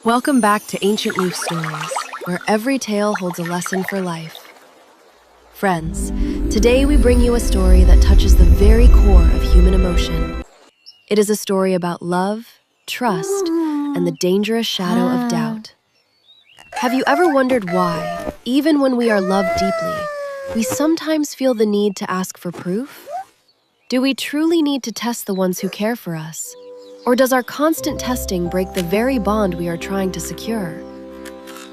Welcome back to Ancient Leaf Stories, where every tale holds a lesson for life. Friends, today we bring you a story that touches the very core of human emotion. It is a story about love, trust, and the dangerous shadow of doubt. Have you ever wondered why, even when we are loved deeply, we sometimes feel the need to ask for proof? Do we truly need to test the ones who care for us? Or does our constant testing break the very bond we are trying to secure?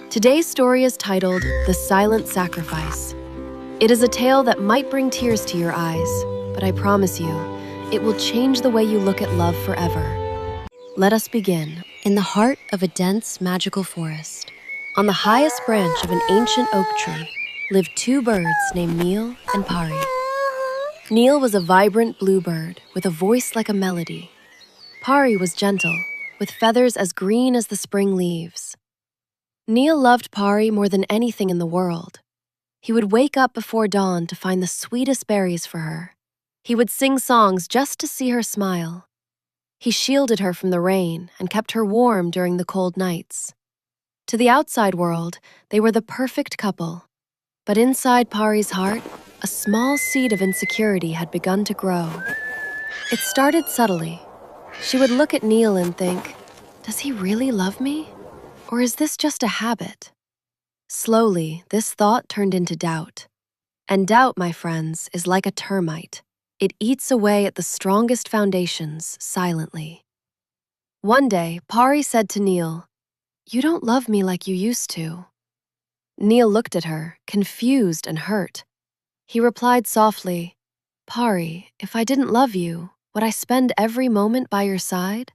Today's story is titled The Silent Sacrifice. It is a tale that might bring tears to your eyes, but I promise you, it will change the way you look at love forever. Let us begin. In the heart of a dense, magical forest, on the highest branch of an ancient oak tree, lived two birds named Neel and Pari. Neel was a vibrant blue bird with a voice like a melody. Pari was gentle, with feathers as green as the spring leaves. Neel loved Pari more than anything in the world. He would wake up before dawn to find the sweetest berries for her. He would sing songs just to see her smile. He shielded her from the rain and kept her warm during the cold nights. To the outside world, they were the perfect couple. But inside Pari's heart, a small seed of insecurity had begun to grow. It started subtly. She would look at Neel and think, does he really love me? Or is this just a habit? Slowly, this thought turned into doubt. And doubt, my friends, is like a termite. It eats away at the strongest foundations silently. One day, Pari said to Neel, "You don't love me like you used to." Neel looked at her, confused and hurt. He replied softly, "Pari, if I didn't love you, would I spend every moment by your side?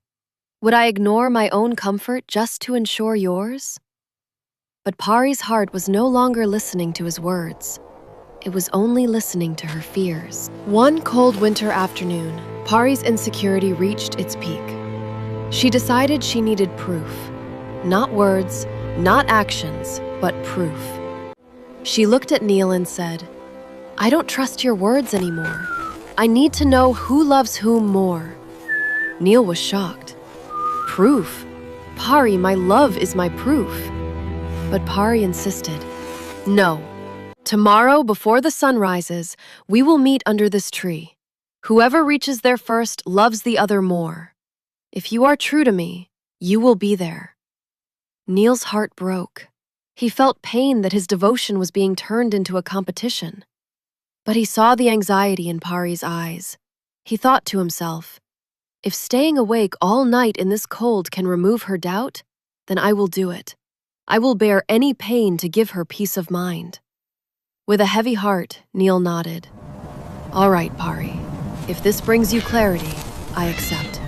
Would I ignore my own comfort just to ensure yours?" But Pari's heart was no longer listening to his words. It was only listening to her fears. One cold winter afternoon, Pari's insecurity reached its peak. She decided she needed proof. Not words, not actions, but proof. She looked at Neel and said, "I don't trust your words anymore. I need to know who loves whom more." Neel was shocked. "Proof? Pari, my love is my proof." But Pari insisted, "No. Tomorrow, before the sun rises, we will meet under this tree. Whoever reaches there first loves the other more. If you are true to me, you will be there." Neel's heart broke. He felt pain that his devotion was being turned into a competition. But he saw the anxiety in Pari's eyes. He thought to himself, if staying awake all night in this cold can remove her doubt, then I will do it. I will bear any pain to give her peace of mind. With a heavy heart, Neel nodded. "All right, Pari. If this brings you clarity, I accept."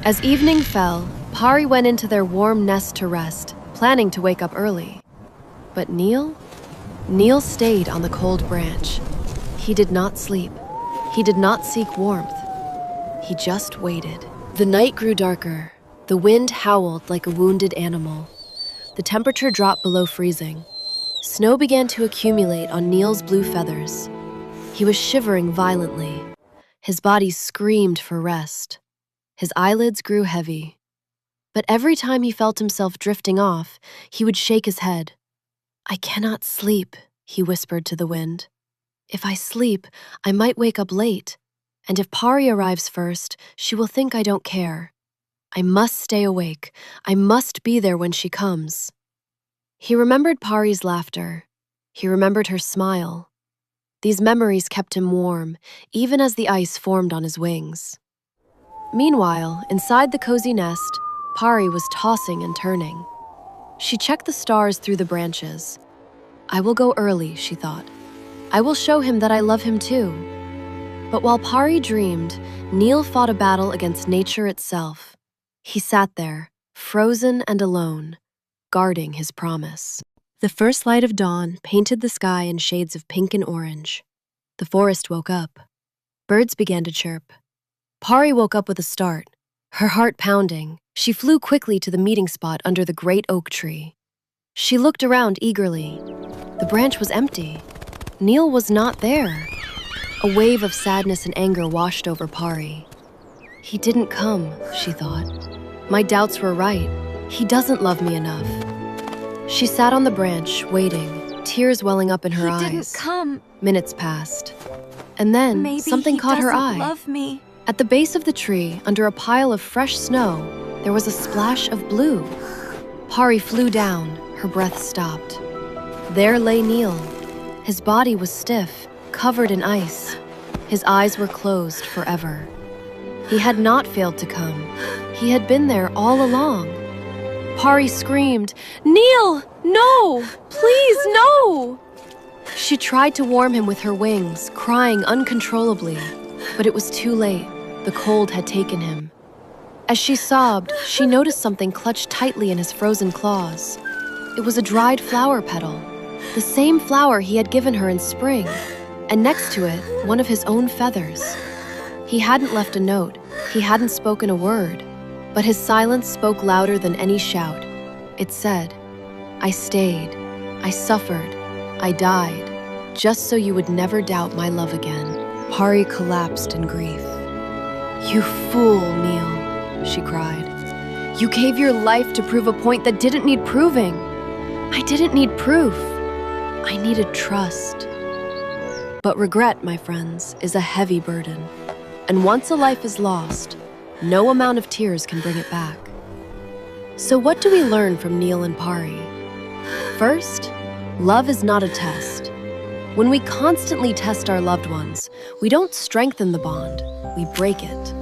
As evening fell, Pari went into their warm nest to rest, planning to wake up early. But Neel stayed on the cold branch. He did not sleep. He did not seek warmth. He just waited. The night grew darker. The wind howled like a wounded animal. The temperature dropped below freezing. Snow began to accumulate on Neel's blue feathers. He was shivering violently. His body screamed for rest. His eyelids grew heavy. But every time he felt himself drifting off, he would shake his head. "I cannot sleep," he whispered to the wind. "If I sleep, I might wake up late. And if Pari arrives first, she will think I don't care. I must stay awake. I must be there when she comes." He remembered Pari's laughter. He remembered her smile. These memories kept him warm, even as the ice formed on his wings. Meanwhile, inside the cozy nest, Pari was tossing and turning. She checked the stars through the branches. "I will go early," she thought. "I will show him that I love him too." But while Pari dreamed, Neel fought a battle against nature itself. He sat there, frozen and alone, guarding his promise. The first light of dawn painted the sky in shades of pink and orange. The forest woke up. Birds began to chirp. Pari woke up with a start, her heart pounding. She flew quickly to the meeting spot under the great oak tree. She looked around eagerly. The branch was empty. Neel was not there. A wave of sadness and anger washed over Pari. "He didn't come," she thought. "My doubts were right. He doesn't love me enough. She sat on the branch, waiting, tears welling up in her eyes. He didn't come. Minutes passed. And then Maybe something caught her eye. He doesn't love me. At the base of the tree, under a pile of fresh snow, there was a splash of blue. Pari flew down, her breath stopped. There lay Neel. His body was stiff, covered in ice. His eyes were closed forever. He had not failed to come. He had been there all along. Pari screamed, "Neel, no! Please, no!" She tried to warm him with her wings, crying uncontrollably, but it was too late. The cold had taken him. As she sobbed, she noticed something clutched tightly in his frozen claws. It was a dried flower petal, the same flower he had given her in spring, and next to it, one of his own feathers. He hadn't left a note, he hadn't spoken a word, but his silence spoke louder than any shout. It said, "I stayed, I suffered, I died, just so you would never doubt my love again." Pari collapsed in grief. "You fool, Neel," she cried. "You gave your life to prove a point that didn't need proving. I didn't need proof. I needed trust." But regret, my friends, is a heavy burden. And once a life is lost, no amount of tears can bring it back. So what do we learn from Neel and Pari? First, love is not a test. When we constantly test our loved ones, we don't strengthen the bond, we break it.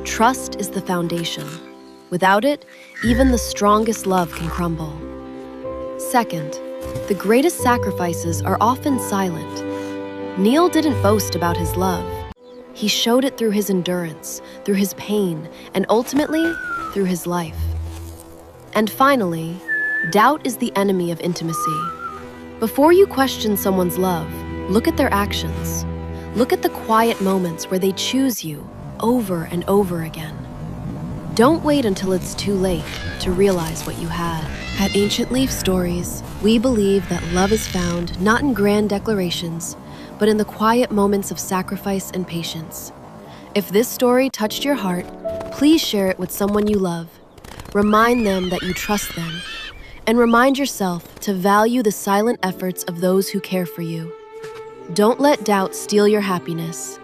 Trust is the foundation. Without it, even the strongest love can crumble. Second, the greatest sacrifices are often silent. Neel didn't boast about his love. He showed it through his endurance, through his pain, and ultimately, through his life. And finally, doubt is the enemy of intimacy. Before you question someone's love, look at their actions. Look at the quiet moments where they choose you over and over again. Don't wait until it's too late to realize what you had. At Ancient Leaf Stories, we believe that love is found not in grand declarations, but in the quiet moments of sacrifice and patience. If this story touched your heart, please share it with someone you love. Remind them that you trust them, and remind yourself to value the silent efforts of those who care for you. Don't let doubt steal your happiness.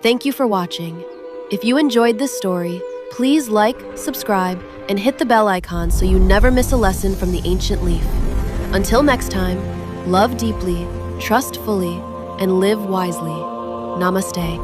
Thank you for watching. If you enjoyed this story, please like, subscribe, and hit the bell icon so you never miss a lesson from the Ancient Leaf. Until next time, love deeply, trust fully, and live wisely. Namaste.